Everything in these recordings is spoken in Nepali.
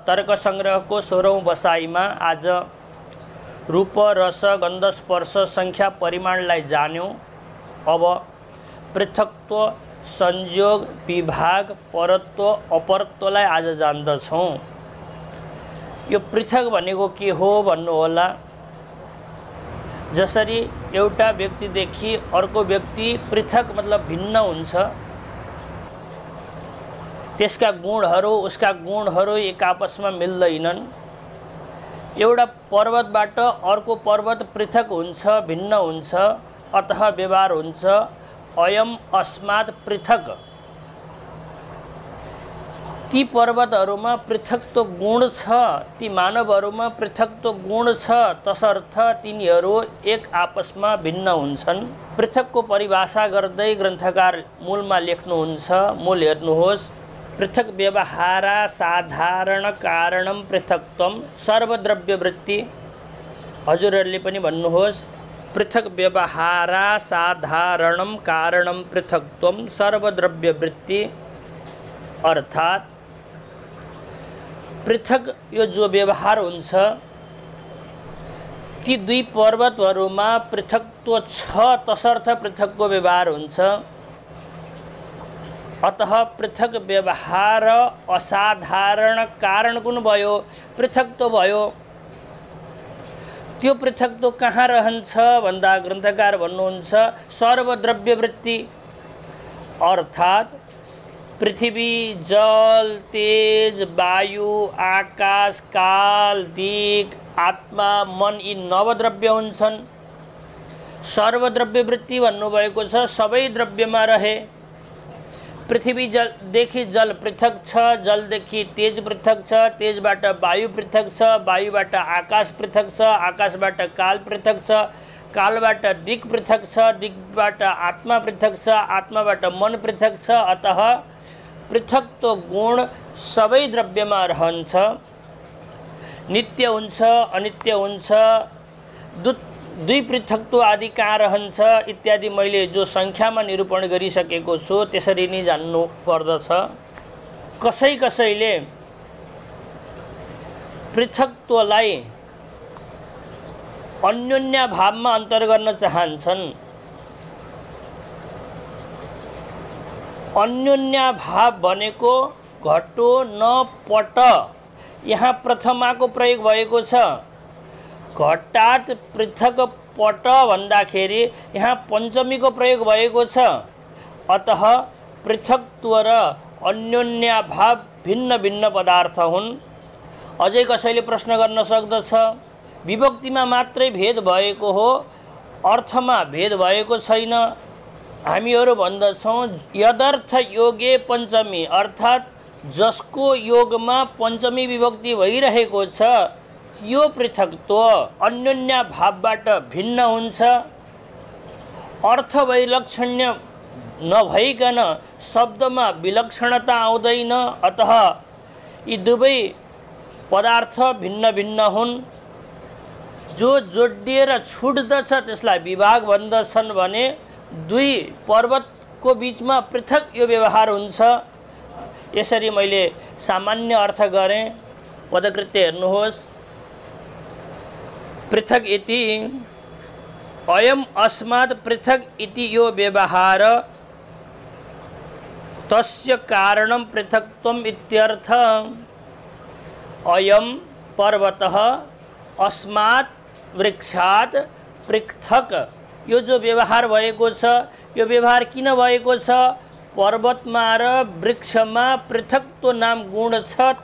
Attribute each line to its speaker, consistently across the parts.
Speaker 1: तर्क संग्रह को 16औं बसाइमा आज रूप रस गन्ध स्पर्श संख्या परिमाणलाई जान्यौं। अब पृथकत्व संयोग विभाग परत्व अपरत्वलाई आज जान्दछौं। यो पृथक भनेको के हो भन्नु होला। जसरी एउटा व्यक्तिदेखि अर्को व्यक्ति पृथक मतलब भिन्न हुन्छ, त्यसका गुणहरू उसका गुणहरू एक आपसमा मिल्दैनन्। एउटा पर्वतबाट अर्को पर्वत पृथक हुन्छ, भिन्न हुन्छ, अतः व्यवहार हुन्छ। अयम अस्मात् पृथक। ती पर्वतहरूमा पृथकत्व गुण छ, ती मानवहरूमा पृथकत्व गुण छ, तसर्थ तिनीहरू एक आपसमा भिन्न हुन्छन्। पृथकको परिभाषा गर्दै ग्रन्थकार मूलमा लेख्नुहुन्छ। मूल हेर्नुहोस्। पृथक व्यवहारा साधारण कारणम पृथकत्वम सर्वद्रव्यवृत्ति। हजुरहरूले पनि भन्नुहोस्। पृथक व्यवहारा साधारणम कारणम पृथकत्वम सर्वद्रव्यवृत्ति। अर्थात् पृथक यो जो व्यवहार हुन्छ, ती दुई पर्वतहरूमा पृथकत्व छ, तसर्थ पृथकको व्यवहार हुन्छ। अतः पृथक व्यवहार असाधारण कारण कुन भयो? पृथकत्व भयो। त्यो पृथकत्व कहाँ रहन्छ भन्दा ग्रन्थकार भन्नुहुन्छ सर्वद्रव्यवृत्ति। अर्थात् पृथ्वी, जल, तेज, वायु, आकाश, काल, दिक्, आत्मा, मन यी नवद्रव्य हुन्छन्। सर्वद्रव्यवृत्ति भन्नुभएको छ सबै द्रव्यमा रहे। पृथ्वी जलदेखि जल पृथक छ, जलदेखि तेज पृथक छ, तेजबाट वायु पृथक छ, वायुबाट आकाश पृथक छ, आकाशबाट काल पृथक छ, कालबाट दिक् पृथक छ, दिक्बाट आत्मा पृथक छ, आत्माबाट मन पृथक छ। अतः पृथकत्व गुण सबै द्रव्यमा रहन्छ। नित्य हुन्छ, अनित्य हुन्छ, दुई पृथकत्व आदि कहाँ रहन्छ इत्यादि मैले जो संख्यामा निरूपण गरिसकेको छु त्यसरी नै जान्नु पर्दछ। कसैले पृथकत्वलाई अन्योन्य भावमा अन्तर गर्न चाहन्छन्। अन्योन्य भाव भनेको घटो न पट। यहाँ प्रथमाको प्रयोग भएको छ। घटात् पृथक पट भन्दाखेरि यहाँ पञ्चमीको प्रयोग भएको छ। अतः पृथकत्व र अन्योन्य भाव भिन्न भिन्न पदार्थ हुन्। अझै कसैले प्रश्न गर्न सक्दछ विभक्तिमा मात्रै भेद भएको हो, अर्थमा भेद भएको छैन। हामीहरू भन्दछौँ यदर्थ योगे पञ्चमी, अर्थात् जसको योगमा पञ्चमी विभक्ति भइरहेको छ यो पृथकत्व अन्योन्य भावबाट भिन्न हुन्छ। अर्थ वैलक्षण्य नभइकन शब्दमा विलक्षणता आउँदैन। अतः यी दुवै पदार्थ भिन्न भिन्न हुन्। जो जोडिएर छुट्दछ त्यसलाई विभाग भन्दछन् भने दुई पर्वतको बीचमा पृथक यो व्यवहार हुन्छ। यसरी मैले सामान्य अर्थ गरेँ। पदकृत्य हेर्नुहोस्। पृथक इति अयम अस्मात् पृथक इति यो व्यवहार तस्य कारणं पृथक्त्वम् इत्यर्थ। अयम पर्वतः अस्मात् वृक्षात् पृथक। यो जो व्यवहार भएको छ यो व्यवहार किन भएको छ? पर्वतमा र वृक्षमा पृथकत्व नाम गुण छ,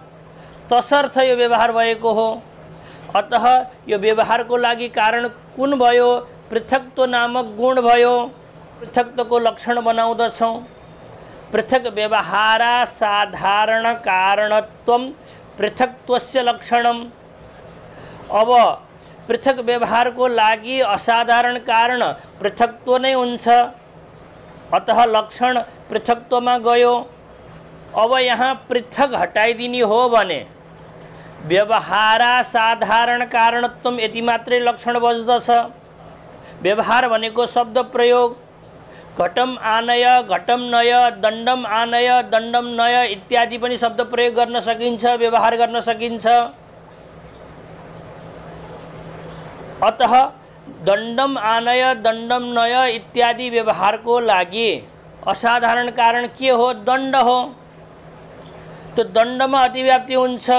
Speaker 1: तसर्थ यो व्यवहार भएको हो। अतः यो व्यवहारको लागि कारण कुन भयो? पृथकत्व नामक गुण भयो। पृथकत्वको लक्षण बनाउँदछौँ। पृथक व्यवहारा साधारण कारणत्वम पृथकत्वस्य लक्षणम। अब पृथक व्यवहारको लागि असाधारण कारण पृथकत्व नै हुन्छ। अतः लक्षण पृथकत्वमा गयो। अब यहाँ पृथक हटाइदिने हो भने व्यवहारा साधारण कारणत्वम यति मात्रै लक्षण बज्दछ। व्यवहार भनेको शब्द प्रयोग। घटम आनय, घटम नय, दण्डम आनय, दण्डम नय इत्यादि पनि शब्द प्रयोग गर्न सकिन्छ, व्यवहार गर्न सकिन्छ। अतः दण्डम आनय, दण्डम नय इत्यादि व्यवहारको लागि असाधारण कारण के हो? दण्ड हो। तो दण्डमा अतिव्याप्ति हुन्छ।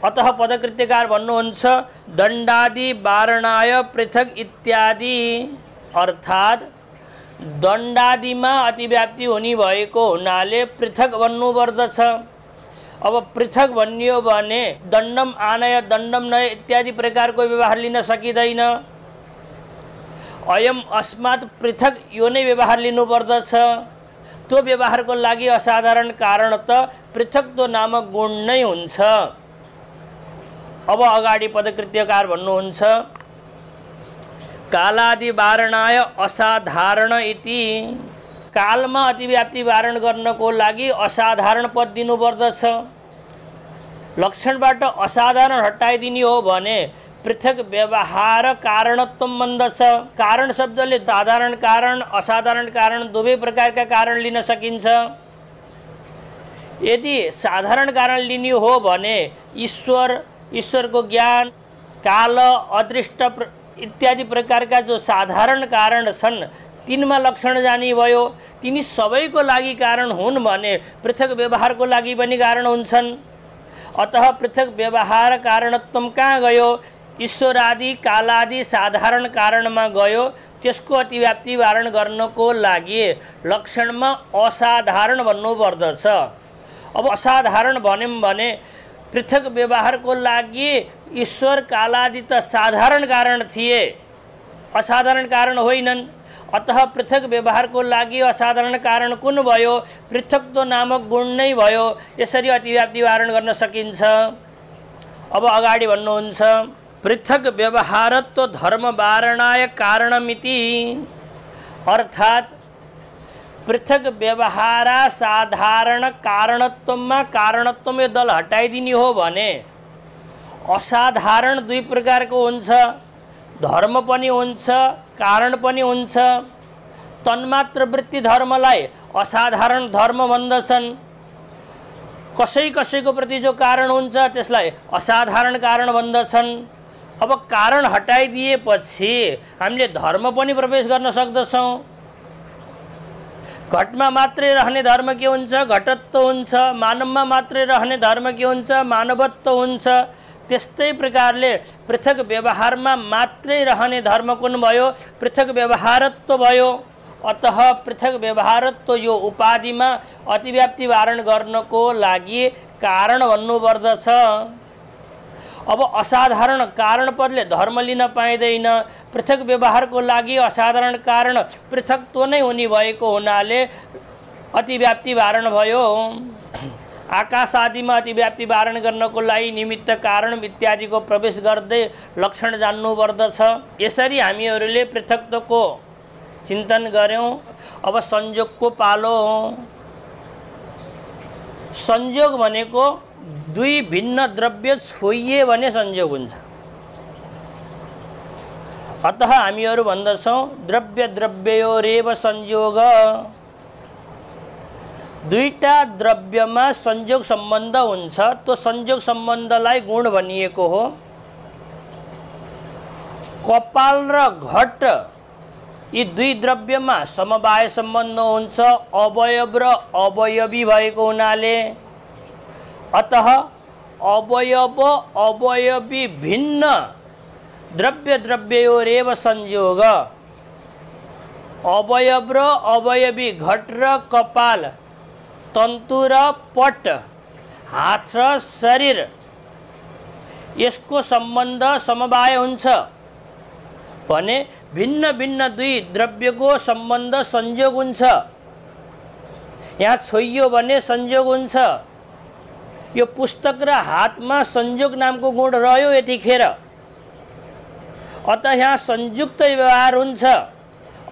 Speaker 1: अतः पदकृत्यकार भन्नुहुन्छ दण्डादि वारणाय पृथक इत्यादि, अर्थात् दण्डादिमा अतिव्याप्ति हुने भएको हुनाले पृथक भन्नुपर्दछ। अब पृथक भनियो भने दण्डम आनय, दण्डम नय इत्यादि प्रकारको व्यवहार लिन सकिँदैन। अयम अस्मात् पृथक यो नै व्यवहार लिनुपर्दछ। त्यो व्यवहारको लागि असाधारण कारण त पृथक्त्व नामक गुण नै हुन्छ। अब अगाडि पदकृत्यकार भन्नुहुन्छ कालादि वारणाय असाधारण इति। कालमा अतिव्याप्ति वारण गर्नको लागि असाधारण पद दिनुपर्दछ। लक्षणबाट असाधारण हटाइदिने हो भने पृथक व्यवहार कारणत्व बन्दछ। कारण शब्दले साधारण कारण, असाधारण कारण दुवै प्रकारका कारण लिन सकिन्छ। यदि साधारण कारण लिने हो भने ईश्वरको ज्ञान, काल, अदृष्ट इत्यादि प्रकारका जो साधारण कारण छन् तिनमा लक्षण जानी भयो। तिनी सबैको लागि कारण हुन् भने पृथक व्यवहारको लागि पनि कारण हुन्छन्। अतः पृथक व्यवहार कारणत्व कहाँ गयो? ईश्वर आदि, कालादि साधारण कारणमा गयो। त्यसको अतिव्याप्ति वारण गर्नको लागि लक्षणमा असाधारण भन्नुपर्दछ। अब असाधारण भन्यौं भने पृथक व्यवहारको लागि ईश्वर, कालादि त साधारण कारण थिए, असाधारण कारण होइनन्। अतः पृथक व्यवहारको लागि असाधारण कारण कुन भयो? पृथक्त्व नामक गुण नै भयो। यसरी अतिव्याप्ति वारण गर्न सकिन्छ। अब अगाडि भन्नुहुन्छ पृथक व्यवहारत्व धर्म वारणाय कारणमिति, अर्थात् पृथक व्यवहार साधारण कारणत्वमा कारणत्व यो दल हटाइदिने हो भने असाधारण दुई प्रकारको हुन्छ। धर्म पनि हुन्छ, कारण पनि हुन्छ। तन्मात्र वृत्ति धर्मलाई असाधारण धर्म भन्दछन्। कसैको प्रति जो कारण हुन्छ त्यसलाई असाधारण कारण भन्दछन्। अब कारण हटाइदिएपछि हामीले धर्म पनि प्रवेश गर्न सक्दछौँ। घटमा मात्रै रहने धर्म के हुन्छ? घटत्व हुन्छ। मानवमा मात्रै रहने धर्म के हुन्छ? मानवत्व हुन्छ। त्यस्तै प्रकारले पृथक व्यवहारमा मात्रै रहने धर्म कुन भयो? पृथक व्यवहारत्व भयो। अतः पृथक व्यवहारत्व यो उपाधिमा अतिव्याप्ति वारण गर्नको लागि कारण भन्नुपर्दछ। अब असाधारण कारण पदले धर्म लिन पाइँदैन। पृथक व्यवहारको लागि असाधारण कारण पृथक्त्व नै हुने भएको हुनाले अतिव्याप्ति वारण भयो। आकाश आदिमा अतिव्याप्ति वारण गर्नको लागि निमित्त कारण इत्यादिको प्रवेश गर्दै लक्षण जान्नुपर्दछ। यसरी हामीहरूले पृथक्त्वको चिन्तन गर्यौं। अब संयोगको पालो। संयोग भनेको दुई भिन्न द्रव्य छोइए भने संयोग हुन्छ। अतः हामीहरू भन्दछौँ द्रव्य द्रव्ययोरेव संयोग। दुईटा द्रव्यमा संयोग सम्बन्ध हुन्छ। त्यो संयोग सम्बन्धलाई गुण भनिएको हो। कपाल र घट यी दुई द्रव्यमा समवाय सम्बन्ध हुन्छ, अवयव र अवयवी भएको हुनाले। अतः अवयव अवयवी भिन्न द्रव्य द्रव्ययोरेव संयोग। अवयव र अवयवी घट र कपाल, तन्तु र पट, हात र शरीर यसको सम्बन्ध समवाय हुन्छ भने भिन्न भिन्न दुई द्रव्यको सम्बन्ध संयोग हुन्छ। यहाँ छोइयो भने संयोग हुन्छ। यो पुस्तक र हातमा संयोग नामको गुण रह्यो यतिखेर। अतः यहाँ संयुक्त व्यवहार हुन्छ।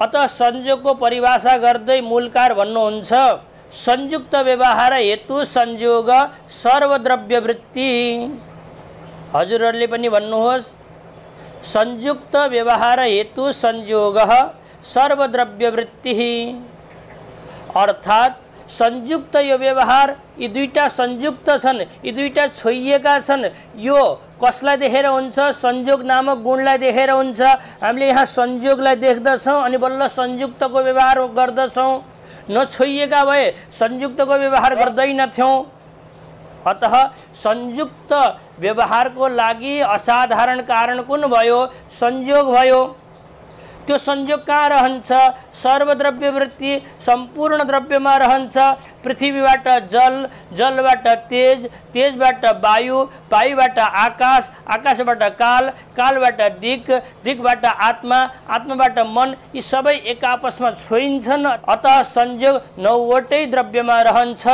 Speaker 1: अतः संयोगको परिभाषा गर्दै मूलकार भन्नुहुन्छ संयुक्त व्यवहार हेतु संयोग सर्वद्रव्य वृत्ति। हजुरहरूले पनि भन्नुहोस् संयुक्त व्यवहार हेतु संयोग सर्वद्रव्यवृत्ति अर्थात संयुक्त यो व्यवहार यी दुईटा संयुक्त छन्, यी दुईटा छोइएका छन्। यो कसलाई देखेर हुन्छ? संयोग नामक गुणलाई देखेर हुन्छ। हामीले यहाँ संयोगलाई देख्दछौँ अनि बल्ल संयुक्तको व्यवहार गर्दछौँ। नछोइएका भए संयुक्तको व्यवहार गर्दैनथ्यौँ। अतः संयुक्त व्यवहारको लागि असाधारण कारण कुन भयो? संयोग भयो। त्यो संयोग कहाँ रहन्छ? सर्वद्रव्यवृत्ति सम्पूर्ण द्रव्यमा रहन्छ। पृथ्वीबाट जल, जलबाट तेज, तेजबाट वायु, वायुबाट आकाश, आकाशबाट काल, कालबाट दिक्, दिक्बाट आत्मा, आत्माबाट मन, यी सबै एक आपसमा छोइन्छन्। अतः संयोग 9वटै द्रव्यमा रहन्छ।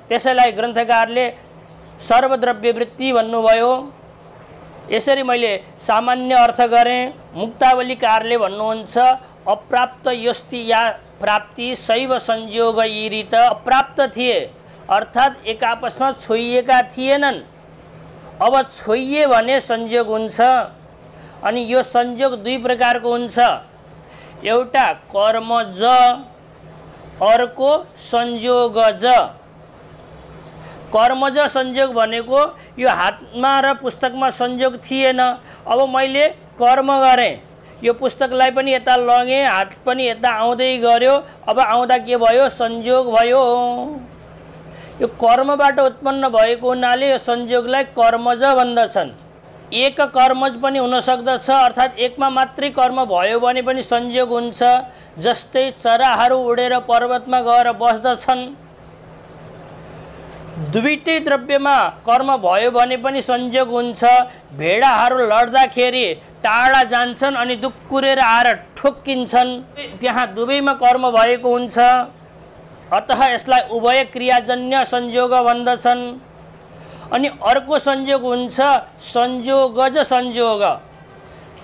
Speaker 1: त्यसैलाई ग्रन्थकारले सर्वद्रव्यवृत्ति भन्नुभयो। यसरी मैले सामान्य अर्थ गरेँ। मुक्तावलीकारले भन्नुहुन्छ अप्राप्त यस्ति या प्राप्ति शैव संयोग इरित। अप्राप्त थिए अर्थात् एक आपसमा छोइएका थिएनन्। अब छोइए भने संयोग हुन्छ। अनि यो संयोग दुई प्रकारको हुन्छ। एउटा कर्मज, अर्को संयोगज। कर्मज संयोग भनेको यो हातमा र पुस्तकमा संयोग थिएन। अब मैले कर्म गरेँ, यो पुस्तकलाई पनि यता लगेँ, हात पनि यता आउँदै गर्यो। अब आउँदा के भयो? संयोग भयो। यो कर्मबाट उत्पन्न भएको हुनाले यो संयोगलाई कर्मज भन्दछन्। एक कर्मज पनि हुन सक्दछ, अर्थात् एकमा मात्रै कर्म भयो भने पनि संयोग हुन्छ। जस्तै चराहरू उडेर पर्वतमा गएर बस्दछन्। दुईटै द्रव्यमा कर्म भयो भने पनि संयोग हुन्छ। भेडाहरू लड्दाखेरि टाढा जान्छन् अनि दुक्कुरेर आएर ठोक्किन्छन्, त्यहाँ दुवैमा कर्म भएको हुन्छ। अतः यसलाई उभय क्रियाजन्य संयोग भन्दछन्। अनि अर्को संयोग हुन्छ संयोगज संयोग।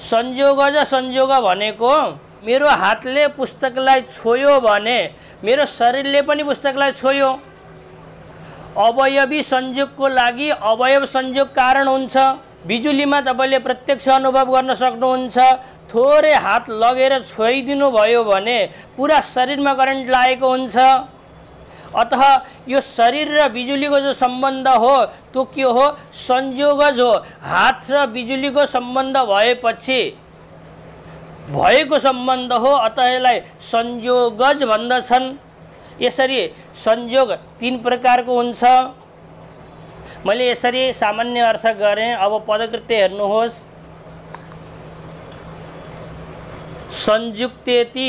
Speaker 1: संयोगज संयोग भनेको मेरो हातले पुस्तकलाई छोयो भने मेरो शरीरले पनि पुस्तकलाई छोयो। अवयवी संयोगको लागि अवयव संयोग कारण हुन्छ। बिजुलीमा तपाईँले प्रत्यक्ष अनुभव गर्न सक्नुहुन्छ। थोरै हात लगेर छोइदिनु भयो भने पुरा शरीरमा करेन्ट लागेको हुन्छ। अतः यो शरीर र बिजुलीको जो सम्बन्ध हो त्यो के हो? संयोगज हो। हात र बिजुलीको सम्बन्ध भएपछि भएको सम्बन्ध हो। अतः यसलाई संयोगज भन्दछन्। यसरी संयोग तीन प्रकारको हुन्छ। मैले यसरी सामान्य अर्थ गरेँ। अब पदकृत्य हेर्नुहोस्। संयुक्तेति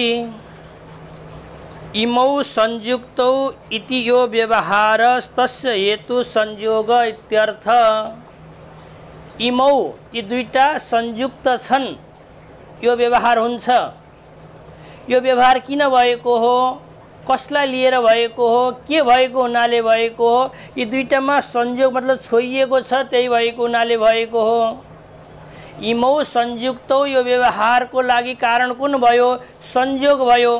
Speaker 1: इमौ संयुक्तौ इति यो व्यवहार तस्य हेतु संयोग इत्यर्थ। इमौ यी दुईटा संयुक्त छन्, यो व्यवहार हुन्छ। यो व्यवहार किन भएको हो? कसलाई लिएर भएको हो? के भएको हुनाले भएको हो? यी दुईटामा संयोग मतलब छोइएको छ, त्यही भएको हुनाले भएको हो। इमौ संयुक्तौ यो व्यवहारको लागि कारण कुन भयो? संयोग भयो।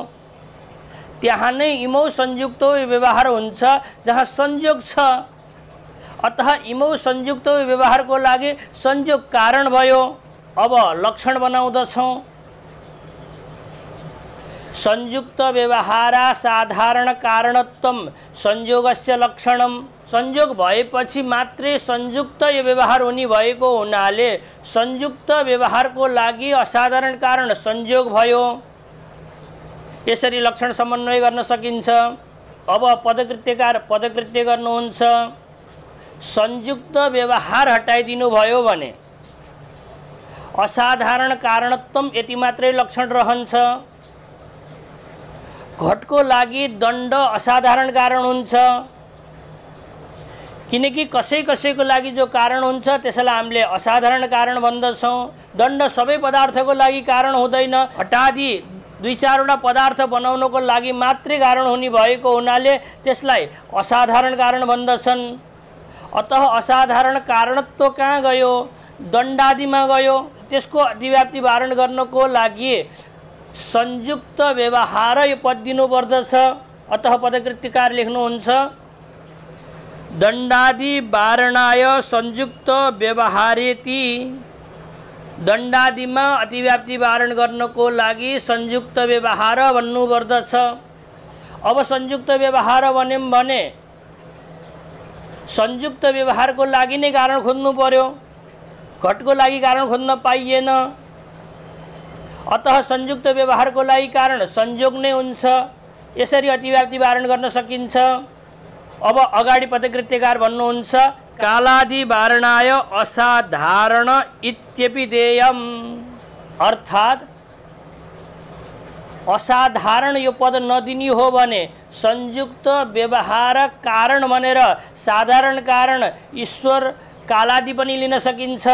Speaker 1: त्यहाँ नै इमौ संयुक्तौ यो व्यवहार हुन्छ जहाँ संयोग छ। अतः इमौ संयुक्तौ यो व्यवहारको लागि संयोग कारण भयो। अब लक्षण बनाउँदछौँ। संयुक्त व्यवहारा साधारण कारणत्वम संयोगस्य लक्षणम। संयोग भएपछि मात्रै संयुक्त यो व्यवहार हुने भएको हुनाले संयुक्त व्यवहारको लागि असाधारण कारण संयोग भयो। यसरी लक्षण समन्वय गर्न सकिन्छ। अब पदकृत्यकार पदकृत्य गर्नुहुन्छ। संयुक्त व्यवहार हटाइदिनु भयो भने असाधारण कारणत्वम यति मात्रै लक्षण रहन्छ। घटको लागि दण्ड असाधारण कारण हुन्छ। किनकि कसै कसैको लागि जो कारण हुन्छ त्यसलाई हामीले असाधारण कारण भन्दछौँ। दण्ड सबै पदार्थको लागि कारण हुँदैन। हटादी दुई चारवटा पदार्थ बनाउनको लागि मात्रै कारण हुने भएको हुनाले त्यसलाई असाधारण कारण भन्दछन्। अतः असाधारण कारणत्व कहाँ गयो? दण्डादिमा गयो। त्यसको अतिव्याप्ति वारण गर्नको लागि संयुक्त व्यवहार यो पद दिनुपर्दछ। अतः पदकृत्यकार लेख्नुहुन्छ दण्डादि वारणाय संयुक्त व्यवहारेति दण्डादिमा अतिव्याप्ति वारण गर्नको लागि संयुक्त व्यवहार भन्नुपर्दछ। अब संयुक्त व्यवहार भन्यौं भने संयुक्त व्यवहारको लागि नै कारण खोज्नु पर्यो, घटको लागि कारण खोज्न पाइएन। अतः संयुक्त व्यवहारको लागि कारण संयोग नै हुन्छ। यसरी अतिव्याप्ति वारण गर्न सकिन्छ। अब अगाडि पदकृत्यकार भन्नुहुन्छ कालादि वारणाय असाधारण इत्यपि देयम्, अर्थात असाधारण यो पद नदिनी हो भने संयुक्त व्यवहार कारण भनेर साधारण कारण ईश्वर कालादि पनि लिन सकिन्छ।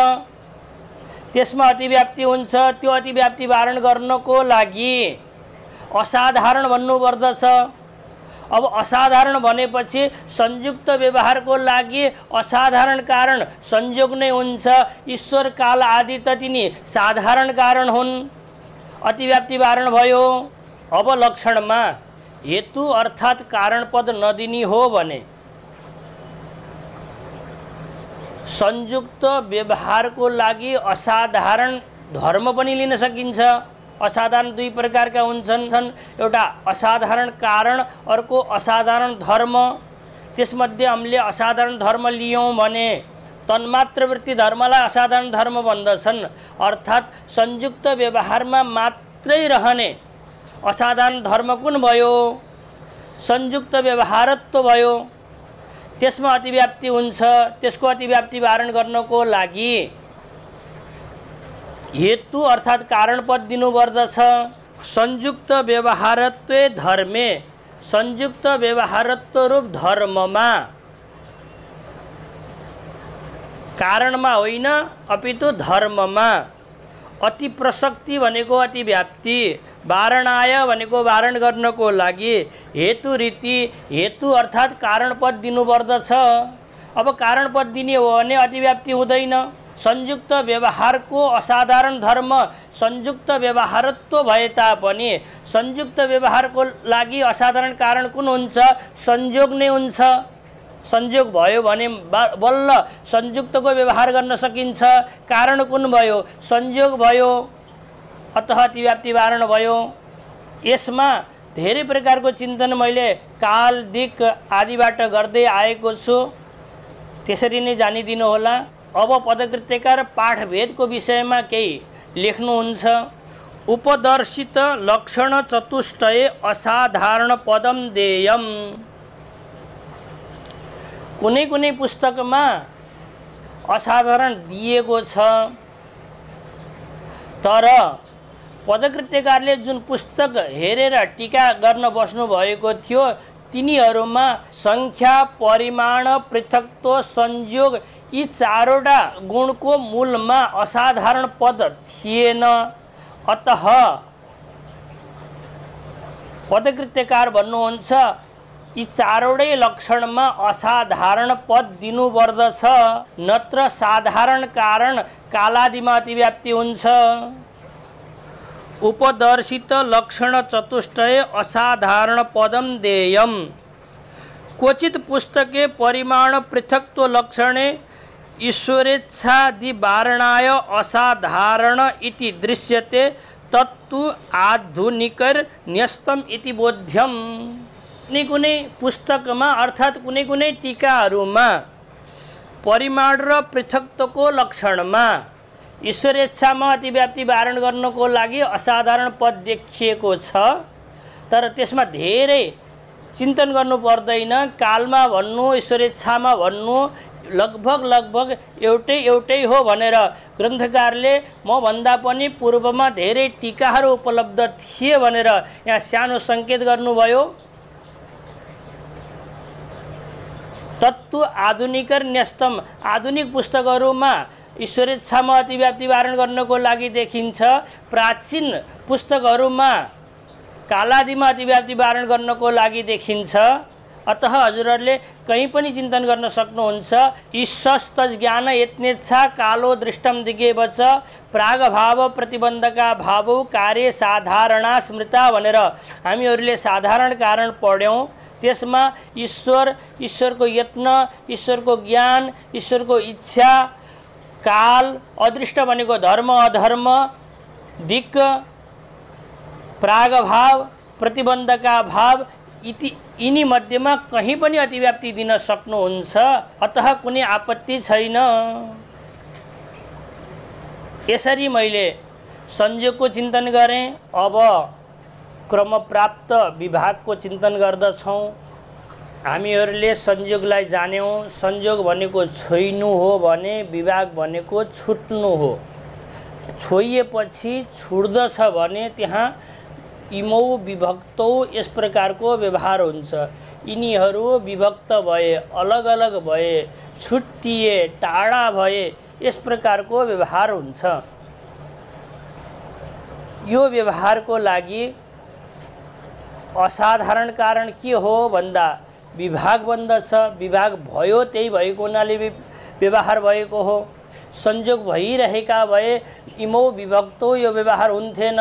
Speaker 1: त्यसमा अतिव्याप्ति हुन्छ। त्यो अतिव्याप्ति वारण गर्नको लागि असाधारण भन्नुपर्दछ। अब असाधारण भनेपछि संयुक्त व्यवहारको लागि असाधारण कारण संयोग नै हुन्छ। ईश्वर काल आदि त तिनी साधारण कारण हुन्। अतिव्याप्ति वारण भयो। अब लक्षणमा हेतु अर्थात कारण पद नदिनी हो भने संयुक्त व्यवहारको लागि असाधारण धर्म पनि लिन सकिन्छ। असाधारण दुई प्रकारका हुन्छन्, एउटा असाधारण कारण, अर्को असाधारण धर्म। त्यसमध्ये हामीले असाधारण धर्म लियौं भने तन्मात्र वृत्ति धर्मलाई असाधारण धर्म भन्दछन्। अर्थात संयुक्त व्यवहारमा मात्रै रहने असाधारण धर्म कुन भयो? संयुक्त व्यवहारत्व भयो। त्यसमा अतिव्याप्ति हुन्छ। त्यसको अतिव्याप्ति वारण गर्नको लागि हेतु अर्थात कारण पद दिनुपर्दछ। संयुक्त व्यवहारत्वे धर्मे, संयुक्त व्यवहारत्व रूप धर्ममा कारणमा होइन अपितु धर्ममा अति प्रसक्ति भनेको अतिव्याप्ति, वारणाय भनेको वारण गर्नको लागि हेतु रीति, हेतु अर्थात कारण पद दिनुपर्दछ। अब कारण पद दिने हो भने अतिव्याप्ति हुँदैन। संयुक्त व्यवहारको असाधारण धर्म संयुक्त व्यवहारत्व भए तापनि संयुक्त व्यवहारको लागि असाधारण कारण कुन हुन्छ? संयोग नै हुन्छ। संयोग भयो भने बल्ल संयुक्तको व्यवहार गर्न सकिन्छ। कारण कुन भयो? संयोग भयो। अतः अतिव्याप्ति वारण भयो। यसमा धेरै प्रकारको चिन्तन मैले काल, दिक् आदिबाट गर्दै आएको छु। त्यसरी नै जानिदिनु होला। अब पदकृत्यकार पाठभेदको विषयमा केही लेख्नुहुन्छ। उपदर्शित लक्षण चतुष्टये असाधारण पदम देयम्। कुनै कुनै पुस्तकमा असाधारण दिएको छ, तर पदकृत्यकारले जुन पुस्तक हेरेर टीका गर्न बस्नु भएको थियो तिनीहरूमा संख्या, परिमाण, पृथकत्व, संयोग यी चारवटा गुणको मूलमा असाधारण पद थिएन। अतः पदकृत्यकार भन्नुहुन्छ यी चारवटै लक्षणमा असाधारण पद दिनुपर्दछ, नत्र साधारण कारण कालादिमा अतिव्याप्ति हुन्छ। उपदर्शित लक्षण चतुष्टये असाधारण पदम देयम्। क्वचित पुस्तके परिमाण पृथक्त्व लक्षणे ईश्वरेच्छादि वारणाय असाधारण इति दृश्यते तत्तु आधुनिकर न्यस्तम इति बोध्यम। कुनै कुनै पुस्तकमा अर्थात कुनै कुनै टीकाहरूमा परिमाण र पृथक्त्वको लक्षणमा ईश्वरेच्छामा अतिव्याप्ति वारण गर्नको लागि असाधारण पद देखिएको छ, तर त्यसमा धेरै चिन्तन गर्नु पर्दैन। कालमा भन्नु, ईश्वरेच्छामा भन्नु लगभग एउटै हो भनेर ग्रन्थकारले म भन्दा पनि पूर्वमा धेरै टीकाहरू उपलब्ध थिए भनेर यहाँ सानो सङ्केत गर्नुभयो। तत्तु आधुनिकर न्यस्तम, आधुनिक पुस्तकहरूमा ईश्वरेच्छामा अतिव्याप्ति वारण गर्नको लागि देखिन्छ। प्राचीन पुस्तकहरूमा कालादिमा अतिव्याप्ति वारण गर्नको लागि देखिन्छ। अतः हजुरहरूले कहीँ पनि चिन्तन गर्न सक्नुहुन्छ। ईशस्त ज्ञान यत्नेच्छा कालो दृष्टम दिगेवच प्रागभाव प्रतिबन्धका भावौ कार्य साधारणा स्मृता भनेर हामीहरूले साधारण कारण पढ्यौँ। त्यसमा ईश्वर, ईश्वरको यत्न, ईश्वरको ज्ञान, ईश्वरको इच्छा काल, अदृष्ट भनेको धर्म अधर्म, दिक्क, प्रागभाव, प्रतिबन्धका भाव, यिनी मध्येमा कहीँ पनि अतिव्याप्ति दिन सक्नुहुन्छ, अतः कुनै आपत्ति छैन। यसरी मैले संयोगको चिन्तन गरेँ। अब क्रमप्राप्त विभागको चिन्तन गर्दछौँ। हामीहरूले संयोगलाई जान्यौँ। संयोग भनेको छोइनु हो भने विभाग भनेको छुट्नु हो। छोइएपछि छुट्दछ भने त्यहाँ इमौ विभक्तौ यस प्रकारको व्यवहार हुन्छ। यिनीहरू विभक्त भए, अलग अलग भए, छुट्टिए, टाढा भए, यस प्रकारको व्यवहार हुन्छ। यो व्यवहारको लागि असाधारण कारण के हो भन्दा विभाग बन्दछ। विभाग भयो, त्यही भएको हुनाले व्यवहार भएको हो। संयोग भइरहेका भए इमौ विभक्तो यो व्यवहार हुन्थेन।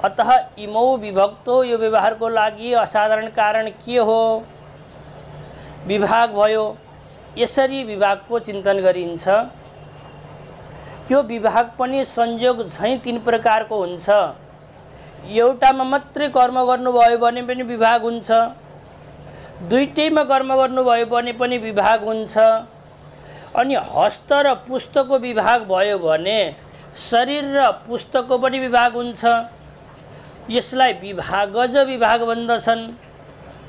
Speaker 1: अतः इमौ विभक्तो यो व्यवहारको लागि असाधारण कारण के हो? विभाग भयो। यसरी विभागको चिन्तन गरिन्छ। यो विभाग पनि संयोग झैँ तीन प्रकारको हुन्छ। एउटामा मात्रै कर्म गर्नुभयो भने पनि विभाग हुन्छ, दुईटैमा कर्म गर्नुभयो भने पनि विभाग हुन्छ, अनि हस्त र पुस्तको विभाग भयो भने शरीर र पुस्तको पनि विभाग हुन्छ। यसलाई विभागज विभाग भन्दछन्।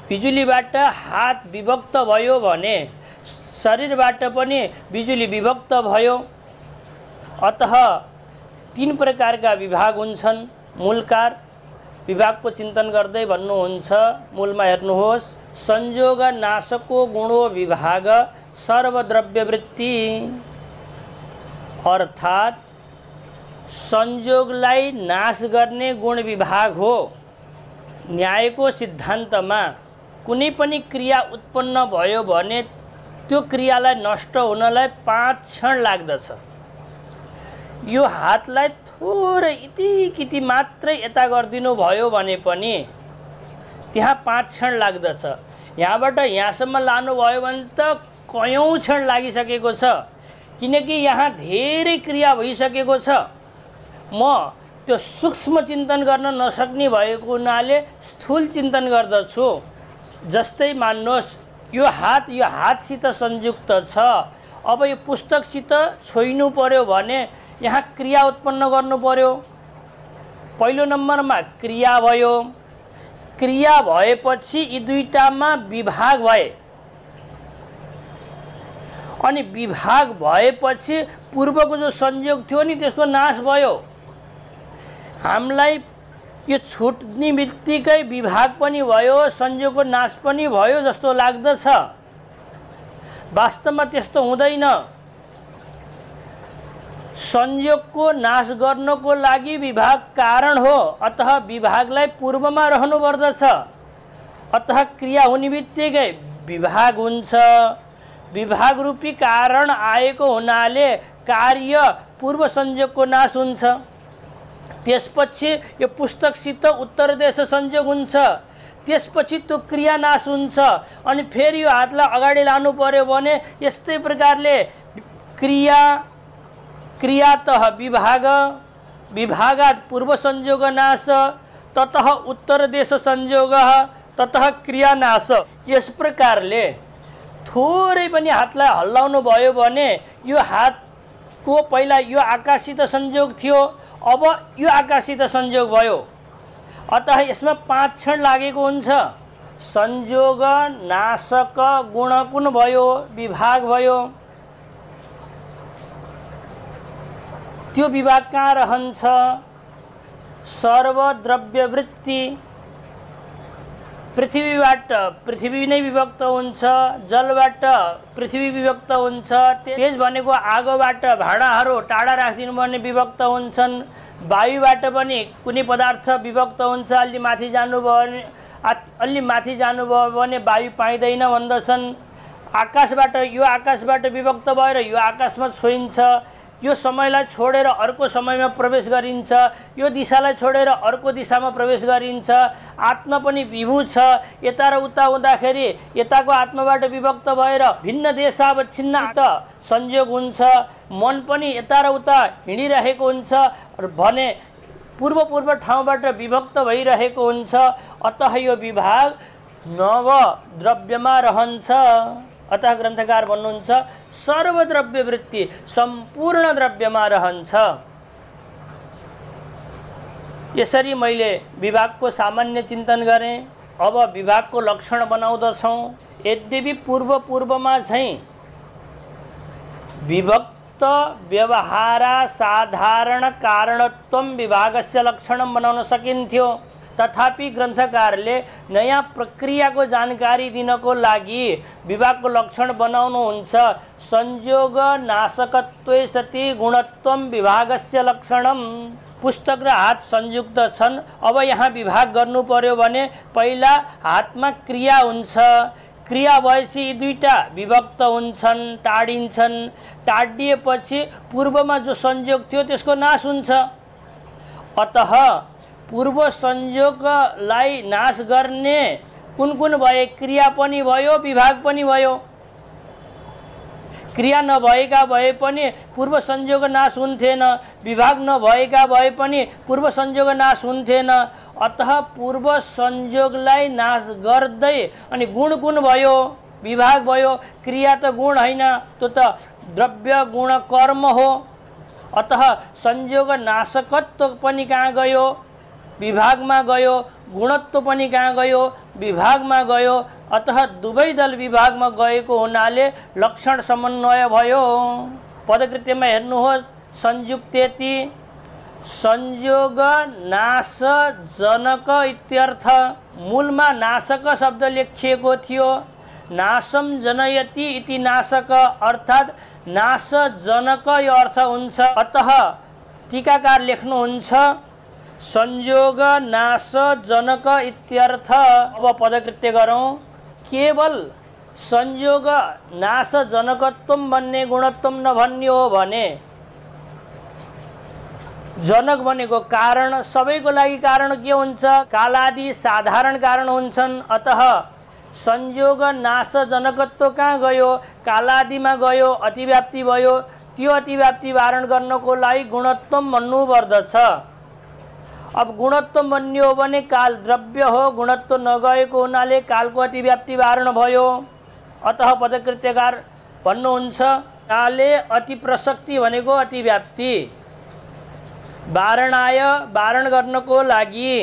Speaker 1: बिजुलीबाट हात विभक्त भयो भने शरीरबाट पनि बिजुली विभक्त भयो। अतः तीन प्रकारका विभाग हुन्छन्। मूलकार विभागको चिन्तन गर्दै भन्नुहुन्छ, मूलमा हेर्नुहोस्, संयोग नाशको गुणो विभाग सर्वद्रव्यवृत्ति, अर्थात् संयोगलाई नाश गर्ने गुण विभाग हो। न्यायको सिद्धान्तमा कुनै पनि क्रिया उत्पन्न भयो भने त्यो क्रियालाई नष्ट हुनलाई 5 क्षण लाग्दछ। यो हातलाई थोरै इतिकिति मात्रै यता गरिदिनु भयो भने पनि त्यहाँ 5 क्षण लाग्दछ। यहाँबाट यहाँसम्म लानुभयो भने त कयौँ क्षण लागिसकेको छ, किनकि यहाँ धेरै क्रिया भइसकेको छ। म त्यो सूक्ष्म चिन्तन गर्न नसक्ने भएको हुनाले स्थूल चिन्तन गर्दछु। जस्तै मान्नुहोस्, यो हातसित संयुक्त छ। अब यो पुस्तकसित छोइनु पर्यो भने यहाँ क्रिया उत्पन्न गर्नु पर्यो। पहिलो नम्बरमा क्रिया भयो। क्रिया भएपछि यी दुईटामा विभाग भए, अनि विभाग भएपछि पूर्वको जो संयोग थियो नि त्यसको नाश भयो। हामीलाई यो छुट्ने बित्तिकै विभाग पनि भयो, संयोगको नाश पनि भयो जस्तो लाग्दछ। वास्तवमा त्यस्तो हुँदैन। संयोगको नाश गर्नको लागि विभाग कारण हो, अतः विभागलाई पूर्वमा रहनु पर्दछ। अतः क्रिया हुने बित्तिकै विभाग हुन्छ। विभाग रूपी कारण आएको हुनाले कार्य पूर्व संयोगको नाश हुन्छ। त्यसपछि यो पुस्तकसित उत्तर देश संयोग हुन्छ। त्यसपछि त्यो क्रिया नाश हुन्छ। अनि फेरि यो हातलाई अगाडि लानु पर्यो भने यस्तै प्रकारले क्रियातः विभाग, विभागात् पूर्व संयोग नाश, ततः उत्तर देश संयोग, ततः क्रिया नाश। यस प्रकारले थोरै पनि हातलाई हल्लाउनु भयो भने यो हातको पहिला यो आकाशसित संयोग थियो, अब यो आकाशसित संयोग भयो। अतः यसमा 5 क्षण लागेको हुन्छ। संयोग नाशक गुण कुन भयो? विभाग भयो। त्यो विभाग कहाँ रहन्छ? सर्वद्रव्यवृत्ति। पृथ्वीबाट पृथ्वी नै विभक्त हुन्छ, जलबाट पृथ्वी विभक्त हुन्छ, तेज भनेको आगोबाट भाँडाहरू टाढा राखिदिनु भने विभक्त हुन्छन्, वायुबाट पनि कुनै पदार्थ विभक्त हुन्छ, अलि माथि जानुभयो भने वायु पाइँदैन भन्दछन्। आकाशबाट यो आकाशबाट विभक्त भएर यो आकाशमा छोइन्छ। यो समयलाई छोडेर अर्को समयमा प्रवेश गरिन्छ, यो दिशालाई छोडेर अर्को दिशामा प्रवेश गरिन्छ। आत्मा पनि विभू छ, यता र उता हुँदाखेरि यताको आत्माबाट विभक्त भएर भिन्न देशावच्छिन्न संयोग हुन्छ। मन पनि यता र उता हिँडिरहेको हुन्छ भने पूर्व ठाउँबाट विभक्त भइरहेको हुन्छ। अतः यो विभाग नव द्रव्यमा रहन्छ। अतः ग्रन्थकार भन्नुहुन्छ सर्वद्रव्य वृत्ति सम्पूर्ण द्रव्यमा रहन्छ। यसरी मैले विभागको सामान्य चिन्तन गरेँ। अब विभागको लक्षण बनाउँदछौँ। यद्यपि पूर्वमा चाहिँ विभक्त व्यवहार साधारण कारणत्व विभागस्य लक्षण बनाउन सकिन्थ्यो, तथापि ग्रन्थकारले नयाँ प्रक्रियाको जानकारी दिनको लागि विभागको लक्षण बनाउनुहुन्छ। संयोग नाशकत्वे सति गुणत्व विभागस्य लक्षणम। पुस्तक र हात संयुक्त छन्। अब यहाँ विभाग गर्नु पर्यो भने पहिला हातमा क्रिया हुन्छ। क्रिया भएपछि यी दुईटा विभक्त हुन्छन्, टाढिन्छन्। टाढिएपछि पूर्वमा जो संयोग थियो त्यसको नाश हुन्छ। अतः पूर्व संयोगलाई नाश गर्ने कुन कुन भए? क्रिया पनि भयो, विभाग पनि भयो। क्रिया नभएका भए पनि पूर्व संयोग नाश हुन्थेन, विभाग नभएका भए पनि पूर्व संयोग नाश हुन्थेन। अतः पूर्व संयोगलाई नाश गर्दै अनि गुण कुन भयो? विभाग भयो। क्रिया त गुण होइन, त्यो त द्रव्य गुण कर्म हो। अतः संयोग नाशकत्व पनि कहाँ गयो? विभागमा गयो। गुणत्व पनि कहाँ गयो? विभागमा गयो। अतः दुवै दल विभागमा गएको हुनाले लक्षण समन्वय भयो। पदकृत्यमा हेर्नुहोस्, संयुक्तेति संयोग नाश जनक इत्यर्थ। मूलमा नाशक शब्द लेखिएको थियो। नाशम जनयति इति नाशक, अर्थात् नाश जनक यो अर्थ हुन्छ। अतः टीकाकार लेख्नुहुन्छ संयोग नाश जनक इत्यर्थ। अब पदकृत्य गरौँ। केवल संयोग नाश जनकत्व भन्ने गुणत्व नभन्ने हो भने जनक भनेको कारण, सबैको लागि कारण के हुन्छ? कालादि साधारण कारण हुन्छन्। अतः संयोग नाश जनकत्व कहाँ गयो? कालादिमा गयो, अतिव्याप्ति भयो। त्यो अतिव्याप्ति वारण गर्नको लागि गुणत्व भन्नुपर्दछ। अब गुणत्व भन्ने हो भने काल द्रव्य हो, गुणत्व नगएको हुनाले कालको अतिव्याप्ति वारण भयो। अतः पदकृत्यकार भन्नुहुन्छ काले अति प्रसक्ति भनेको अतिव्याप्ति। वारणाय वारण गर्नको लागि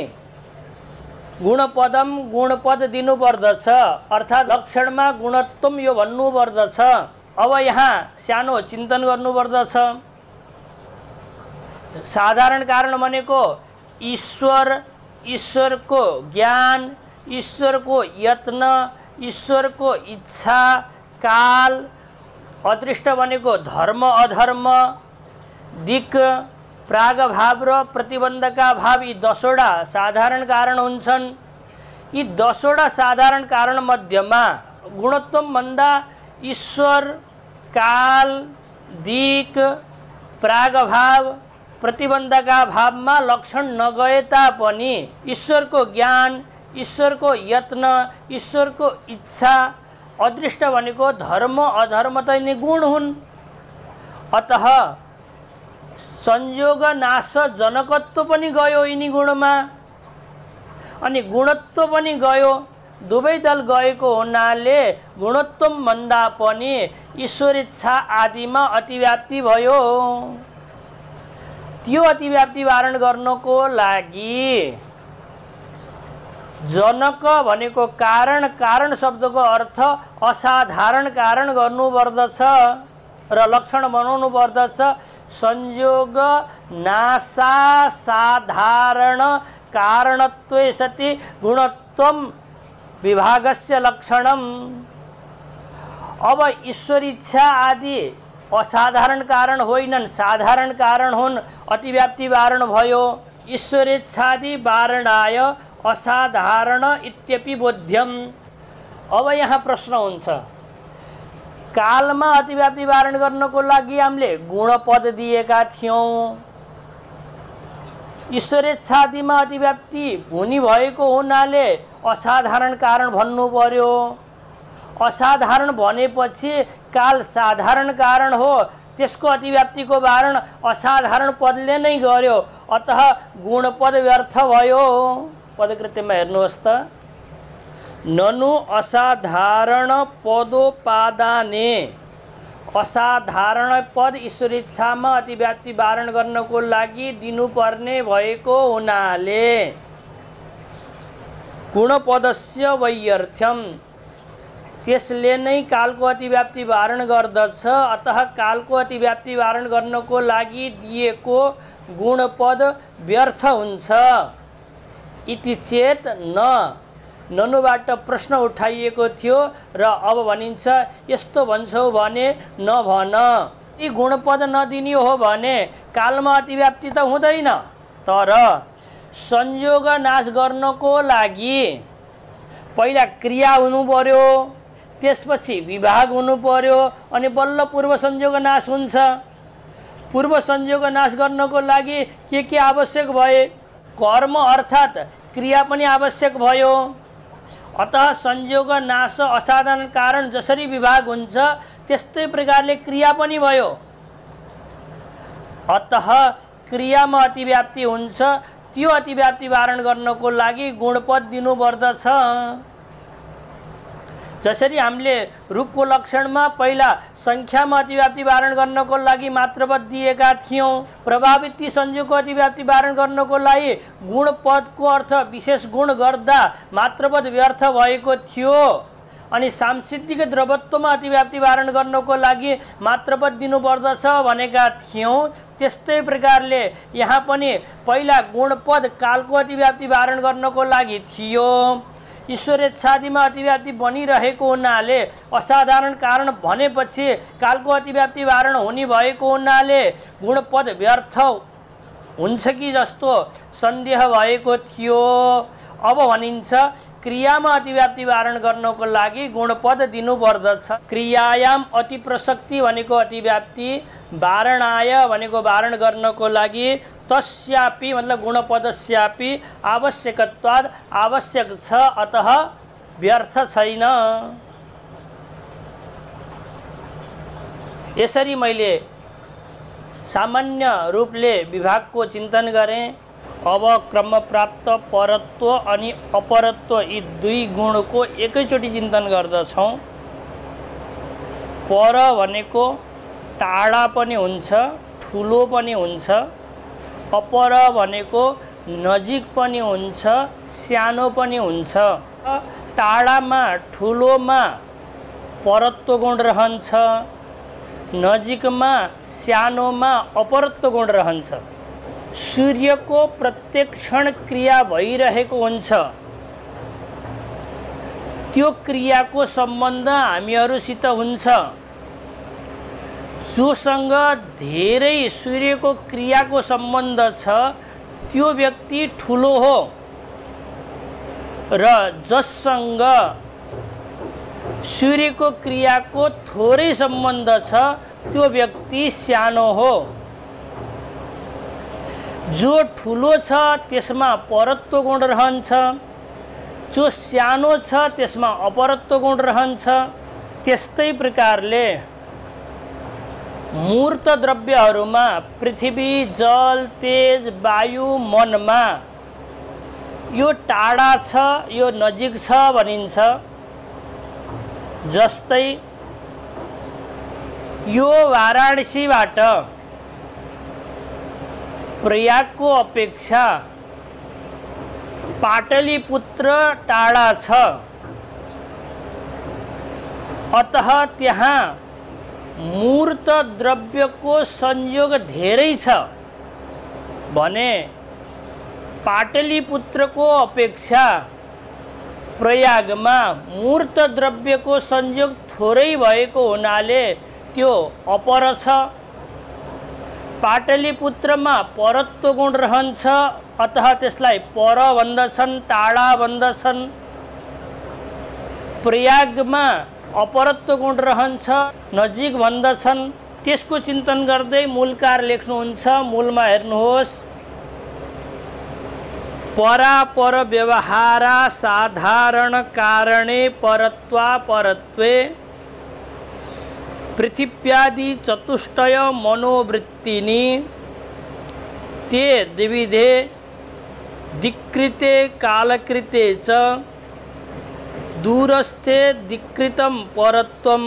Speaker 1: गुणपदम गुणपद दिनुपर्दछ, अर्थात् लक्षणमा गुणत्व यो भन्नुपर्दछ। अब यहाँ सानो चिन्तन गर्नुपर्दछ। साधारण कारण भनेको ईश्वर, ईश्वरको ज्ञान, ईश्वरको यत्न, ईश्वरको इच्छा, काल, अदृष्ट भनेको धर्म अधर्म, दिक्, प्रागभाव र प्रतिबन्धका भाव, यी 10वटा साधारण कारण हुन्छन्। यी 10वटा साधारण कारण मध्येमा गुणत्व भन्दा ईश्वर, काल, दिक्, प्रागभाव, प्रतिबन्धका भावमा लक्षण नगए तापनि ईश्वरको ज्ञान, ईश्वरको यत्न, ईश्वरको इच्छा, अदृष्ट भनेको धर्म अधर्म त यिनी गुण हुन्। अतः संयोग नाश जनकत्व पनि गयो यिनी गुणमा, अनि गुणत्व पनि गयो। दुवै दल गएको हुनाले गुणत्व भन्दा पनि ईश्वर इच्छा आदिमा अतिव्याप्ति भयो। त्यो अतिव्याप्ति वारण गर्नको लागि जनक भनेको कारण, कारण शब्दको अर्थ असाधारण कारण गर्नुपर्दछ र लक्षण बनाउनु पर्दछ। संयोग नाशा साधारण कारणत्वे सति गुणत्वम विभागस्य लक्षणम। अब ईश्वर इच्छा आदि असाधारण कारण होइनन्, साधारण कारण हुन्। अतिव्याप्ति वारण भयो। ईश्वरेच्छादि वारणाय असाधारण इत्यपि बोध्यम। अब यहाँ प्रश्न हुन्छ, कालमा अतिव्याप्ति वारण गर्नको लागि हामीले गुणपद दिएका थियौं। ईश्वरेच्छादिमा अतिव्याप्ति हुने भएको हुनाले असाधारण कारण भन्नु पर्यो। असाधारण भनेपछि काल साधारण कारण हो, त्यसको अतिव्याप्तिको वारण असाधारण पदले नै गर्यो, अतः गुणपद व्यर्थ भयो। पदकृत्यमा हेर्नुहोस् त, ननु असाधारण पदोपादाने, असाधारण पद ईश्वरेच्छामा अतिव्याप्ति वारण गर्नको लागि दिनुपर्ने भएको हुनाले गुणपदस्य वैयर्थ्यम, त्यसले नै कालको अतिव्याप्ति वारण गर्दछ। अतः कालको अतिव्याप्ति वारण गर्नको लागि दिएको गुणपद व्यर्थ हुन्छ। इति चेत न, ननुबाट प्रश्न उठाइएको थियो र अब भनिन्छ यस्तो भन्छौ भने नभन। यी गुणपद नदिने हो भने कालमा अतिव्याप्ति त हुँदैन, तर संयोग नाश गर्नको लागि पहिला क्रिया हुनु पर्यो, त्यसपछि विभाग हुनु पर्यो, अनि बल्ल पूर्व संयोग नाश हुन्छ। पूर्व संयोग नाश गर्नको लागि के आवश्यक भए? कर्म अर्थात् क्रिया पनि आवश्यक भयो। अतः संयोग नाश असाधारण कारण जसरी विभाग हुन्छ त्यस्तै प्रकारले क्रिया पनि भयो। अतः क्रियामा अतिव्याप्ति हुन्छ, त्यो अतिव्याप्ति वारण गर्नको लागि गुणपद दिनुपर्दछ। जसरी हामीले रूपको लक्षणमा पहिला संख्यामा अतिव्याप्ति वारण गर्नको लागि मात्रपद दिएका थियौं, प्रभावित ती संयोगको अतिव्याप्ति वारण गर्नको लागि गुणपदको अर्थ विशेष गुण गर्दा मात्रपद व्यर्थ भएको थियो। अनि सांसिद्धिक द्रवत्वमा अतिव्याप्ति वारण गर्नको लागि मात्रपद दिनुपर्दछ भनेका थियौं। त्यस्तै प्रकारले यहाँ पनि पहिला गुणपद कालको अतिव्याप्ति वारण गर्नको लागि थियो। ईश्वरेच्छादिमा अतिव्याप्ति बनिरहेको हुनाले असाधारण कारण भनेपछि कालको अतिव्याप्ति वारण हुने भएको हुनाले गुणपद व्यर्थ हुन्छ कि जस्तो सन्देह भएको थियो। अब भनिन्छ क्रियामा अतिव्याप्ति वारण गर्नको लागि गुणपद दिनुपर्दछ। क्रियायाम अति प्रसक्ति भनेको अतिव्याप्ति, वारणाय भनेको वारण गर्नको लागि तस्यापि मतलब गुणपदस्यापि आवश्यकत्वाद आवश्यक छ, अतः व्यर्थ छैन। यसरी मैले सामान्य रूपले विभागको चिन्तन गरेँ। अब क्रम प्राप्त परत्व अनि अपरत्व यी दुई गुणको एकैचोटि चिन्तन गर्दछौँ। पर भनेको टाढा पनि हुन्छ, ठुलो पनि हुन्छ। अपर भनेको नजिक पनि हुन्छ, सानो पनि हुन्छ। टाढामा ठुलोमा परत्व गुण रहन्छ, नजिकमा सानोमा अपरत्व गुण रहन्छ। सूर्यको प्रत्येक क्षण क्रिया भइरहेको हुन्छ, त्यो क्रियाको सम्बन्ध हामीहरूसित हुन्छ। जोसँग धेरै सूर्यको क्रियाको सम्बन्ध छ त्यो व्यक्ति ठुलो हो, र जससँग सूर्यको क्रियाको थोरै सम्बन्ध छ त्यो व्यक्ति सानो हो। जो ठुलो छ त्यसमा परत्व गुण रहन्छ, जो सानो छ त्यसमा अपरत्व गुण रहन्छ। त्यस्तै प्रकारले मूर्त द्रव्यहरूमा पृथ्वी, जल, तेज, वायु, मनमा यो टाढा छ, यो नजिक छ भनिन्छ। जस्तै यो वाराणसीबाट प्रयागको अपेक्षा पाटलिपुत्र टाढा छ, अतः त्यहाँ मूर्त द्रव्यको संयोग धेरै छ भने पाटलिपुत्रको अपेक्षा प्रयागमा मूर्त द्रव्यको संयोग थोरै भएको हुनाले त्यो अपर छ। पाटलिपुत्रमा परत्व गुण रहन्छ, अतः त्यसलाई पर भन्दछन्, टाढा भन्दछन्। प्रयागमा अपरत्व गुण रहन्छ, नजिक भन्दछन्, त्यसको चिन्तन गर्दै मूलकार लेख्नुहुन्छ। मूलमा हेर्नुहोस्, परापर व्यवहारा साधारण कारणे परत्वापरत्वे पृथिव्यादि चतुष्टय मनोवृत्तिनि ते द्विविधे दिक्कृते कालकृते च दूरस्थे दिक्कृतं परत्वं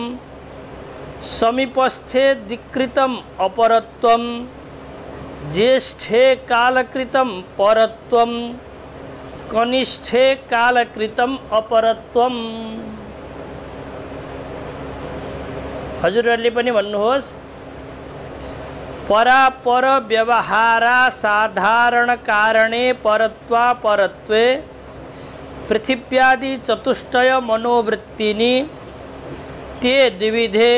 Speaker 1: समीपस्थे दिक्कृतं अपरत्वं ज्येष्ठे कालकृतं परत्वं कनिष्ठे कालकृतं अपरत्वं। हजुरहरूले पनि भन्नुहोस्, परापर व्यवहारा साधारण कारणे परत्वापरत्वे पृथिव्यादि चतुष्टय मनोवृत्तिनि ते द्विविधे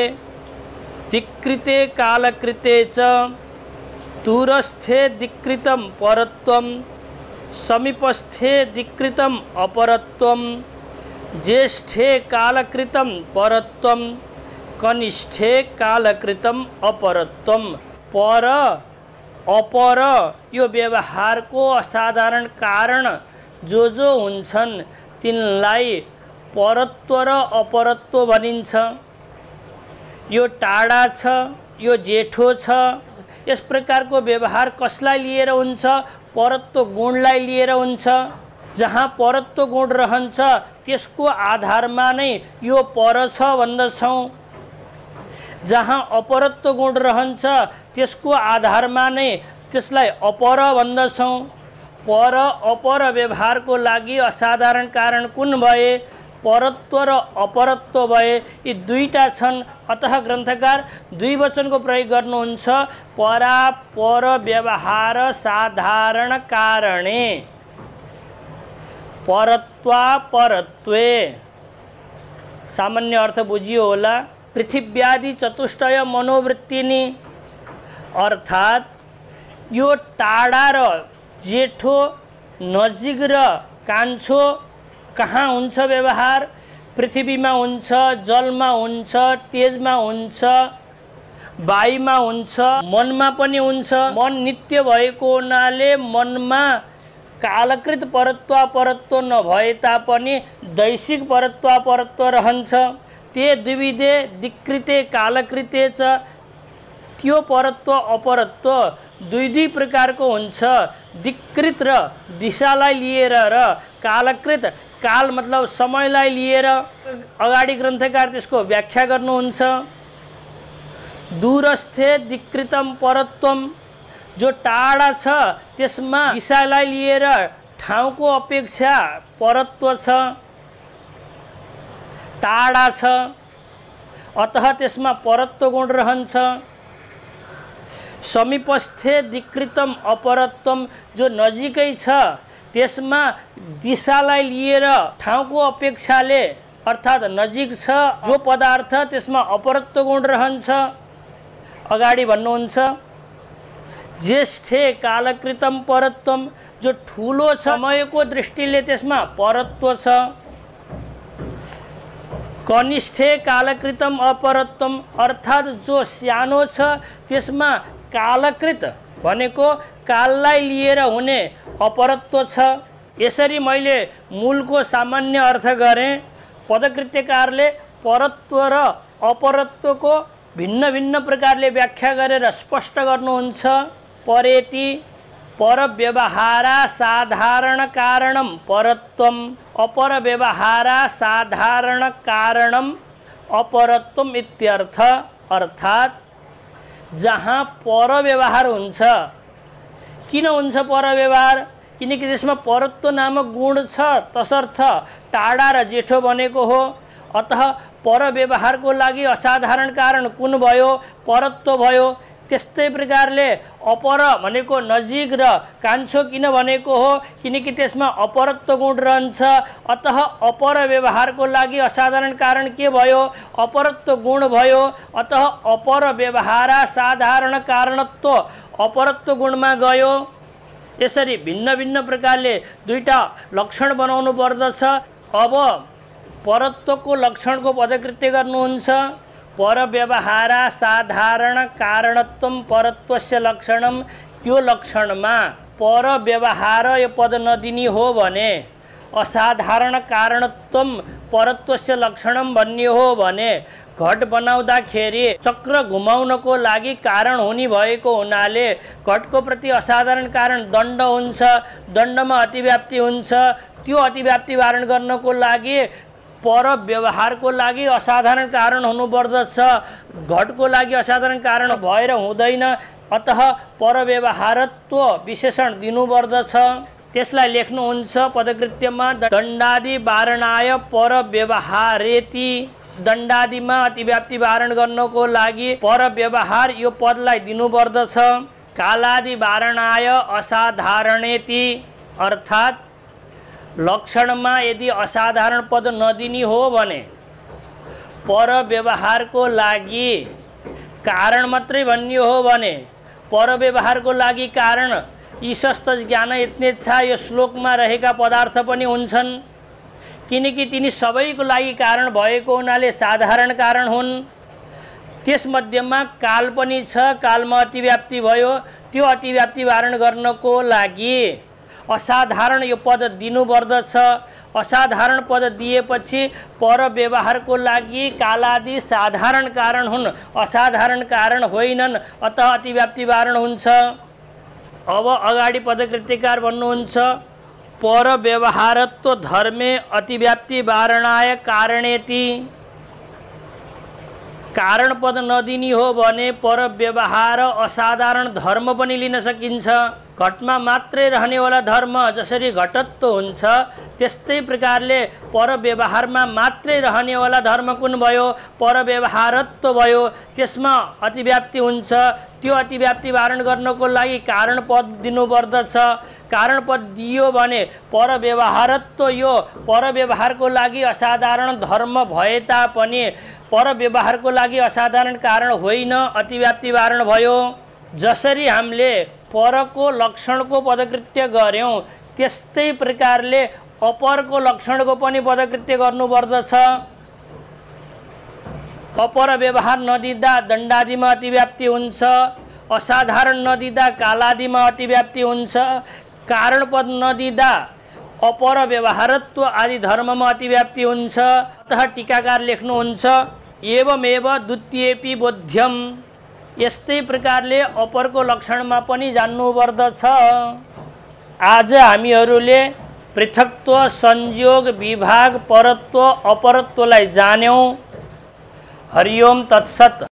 Speaker 1: दिक्कृते कालकृते च दूरस्थे दिक्कृतं परत्वं समीपस्थे दिक्कृतं अपरत्वं ज्येष्ठे कालकृतं परत्वं कनिष्ठे कालकृतं अपरत्वं। पर अपर यो व्यवहारको असाधारण कारण जो हुन्छन् तिनलाई परत्व र अपरत्व भनिन्छ। यो टाढा छ, यो जेठो छ, यस प्रकारको व्यवहार कसलाई लिएर हुन्छ? परत्व गुणलाई लिएर हुन्छ। जहाँ परत्व गुण रहन्छ त्यसको आधारमा नै यो पर छ भन्दछौँ। जहाँ अपरत्व गुण रहन्छ त्यसको आधारमा नै त्यसलाई अपर भन्दछौँ। पर अपर व्यवहारको लागि असाधारण कारण कुन भए? परत्व र अपरत्व भए। यी दुईटा छन्। अतः ग्रन्थकार द्विवचनको प्रयोग गर्नुहुन्छ। परापर व्यवहार साधारण कारणे परत्वापरत्वे। सामान्य अर्थ बुझियो होला। पृथिव्यादि चतुष्टय मनोवृत्तिनि अर्थात् यो टाढा र जेठो, नजिक र कान्छो कहाँ हुन्छ व्यवहार? पृथ्वीमा हुन्छ, जलमा हुन्छ, तेजमा हुन्छ, वायुमा हुन्छ, मनमा पनि हुन्छ। मन नित्य भएको हुनाले मनमा कालकृत परत्वापरत्व नभए तापनि दैशिक परत्वापरत्व रहन्छ। ते द्विविधे दिक्कृते कालकृते च। त्यो परत्व अपरत्व दुई प्रकारको हुन्छ। दिक्कृत र दिशालाई लिएर र कालकृत, काल मतलब समयलाई लिएर। अगाडि ग्रन्थकार त्यसको व्याख्या गर्नुहुन्छ। दूरस्थे दिक्कृतं परत्वम, जो टाढा छ त्यसमा दिशालाई लिएर ठाउँको अपेक्षा परत्व छ, टाढा छ, अतः त्यसमा परत्व गुण रहन्छ। समीपस्थे दिक्कृतं अपरत्वम, जो नजिकै छ त्यसमा दिशालाई लिएर ठाउँको अपेक्षाले अर्थात् नजिक छ जो पदार्थ त्यसमा अपरत्व गुण रहन्छ। अगाडि भन्नुहुन्छ, ज्येष्ठे कालकृतं परत्वम, जो ठुलो छ समयको दृष्टिले त्यसमा परत्व छ। कनिष्ठे कालकृतं अपरत्वम, अर्थात् जो सानो छ त्यसमा कालकृत भनेको काललाई लिएर हुने अपरत्व छ। यसरी मैले मूलको सामान्य अर्थ गरेँ। पदकृत्यकारले परत्व र अपरत्वको भिन्न भिन्न प्रकारले व्याख्या गरेर स्पष्ट गर्नुहुन्छ। परेति पर व्यवहारा साधारण कारणम परत्वम, अपर व्यवहारा साधारण कारणम अपरत्वम इत्यर्थ। अर्थात् जहाँ पर व्यवहार हुन्छ, किन हुन्छ पर व्यवहार? किनकि त्यसमा परत्व नामक गुण छ, तसर्थ टाढा र जेठो बनेको हो। अतः पर व्यवहारको लागि असाधारण कारण कुन भयो? परत्व भयो। त्यस्तै प्रकारले अपर भनेको नजिक र कान्छो किन भनेको हो? किनकि त्यसमा अपरत्व गुण रहन्छ। अतः अपर व्यवहारको लागि असाधारण कारण के भयो? अपरत्व गुण भयो। अतः अपर व्यवहारा साधारण कारणत्व अपरत्व गुणमा गयो। यसरी भिन्न भिन्न प्रकारले दुईटा लक्षण बनाउनु पर्दछ। अब परत्वको लक्षणको पदकृत्य गर्नुहुन्छ। पर व्यवहारा साधारण कारणत्वम परत्वस्य लक्षणम, त्यो लक्षणमा पर व्यवहार यो पद नदिनी हो भने, असाधारण कारणत्वम परत्वस्य लक्षणम भन्ने हो भने घट बनाउँदाखेरि चक्र घुमाउनको लागि कारण हुने भएको हुनाले घटको प्रति असाधारण कारण दण्ड हुन्छ, दण्डमा अतिव्याप्ति हुन्छ। त्यो अतिव्याप्ति वारण गर्नको लागि पर व्यवहारको लागि असाधारण कारण हुनुपर्दछ, घटको लागि असाधारण कारण भएर हुँदैन। अतः पर व्यवहारत्व विशेषण दिनुपर्दछ। त्यसलाई लेख्नुहुन्छ पदकृत्यमा, दण्डादि वारणाय पर व्यवहारेति। दण्डादिमा अतिव्याप्ति वारण गर्नको लागि पर व्यवहार यो पदलाई दिनुपर्दछ। कालादि वारणाय असाधारणेति, अर्थात् लक्षणमा यदि असाधारण पद नदिनी हो भने पर व्यवहारको लागि कारण मात्रै भन्ने हो भने, पर व्यवहारको लागि कारण ईशस्त ज्ञान यत्नेच्छा यो श्लोकमा रहेका पदार्थ पनि हुन्छन्, किनकि तिनी सबैको लागि कारण भएको हुनाले साधारण कारण हुन्। त्यसमध्येमा काल पनि छ, कालमा अतिव्याप्ति भयो। त्यो अतिव्याप्ति वारण गर्नको लागि असाधारण यो पद दिनुपर्दछ। असाधारण पद दिएपछि पर व्यवहारको लागि कालादि साधारण कारण हुन्, असाधारण कारण होइनन्, अतः अतिव्याप्ति वारण हुन्छ। अब अगाडि पदकृत्यकार भन्नुहुन्छ, पर व्यवहारत्व धर्मे अतिव्याप्ति वारणाय कारणेति। कारण पद नदिनी हो भने पर व्यवहार असाधारण धर्म पनि लिन सकिन्छ। घटमा मात्रै रहनेवाला धर्म जसरी घटत्व हुन्छ, त्यस्तै प्रकारले पर व्यवहारमा मात्रै रहनेवाला धर्म कुन भयो? पर व्यवहारत्व भयो। त्यसमा अतिव्याप्ति हुन्छ। त्यो अतिव्याप्ति वारण गर्नको लागि कारण पद दिनुपर्दछ। कारण पद दियो भने पर व्यवहारत्व यो पर व्यवहारको लागि असाधारण धर्म भए तापनि पर व्यवहारको लागि असाधारण कारण होइन, अतिव्याप्ति वारण भयो। जसरी हामीले परको लक्षणको पदकृत्य गर्यौं, त्यस्तै प्रकारले अपरको लक्षणको पनि पदकृत्य गर्नुपर्दछ। अपर व्यवहार नदिँदा दण्डादिमा अतिव्याप्ति हुन्छ, असाधारण नदिँदा कालादिमा अतिव्याप्ति हुन्छ, कारण पद नदिँदा अपर व्यवहारत्व आदि धर्ममा अतिव्याप्ति हुन्छ। अतः टीकाकार लेख्नुहुन्छ, एवमेव द्वितीयेपि बोध्यम। यस्तै प्रकारले अपरको लक्षणमा पनि जान्नुपर्दछ। आज हामीहरूले पृथकत्व, संयोग, विभाग, परत्व, अपरत्वलाई जान्यौं। हरि ओम तत्सत।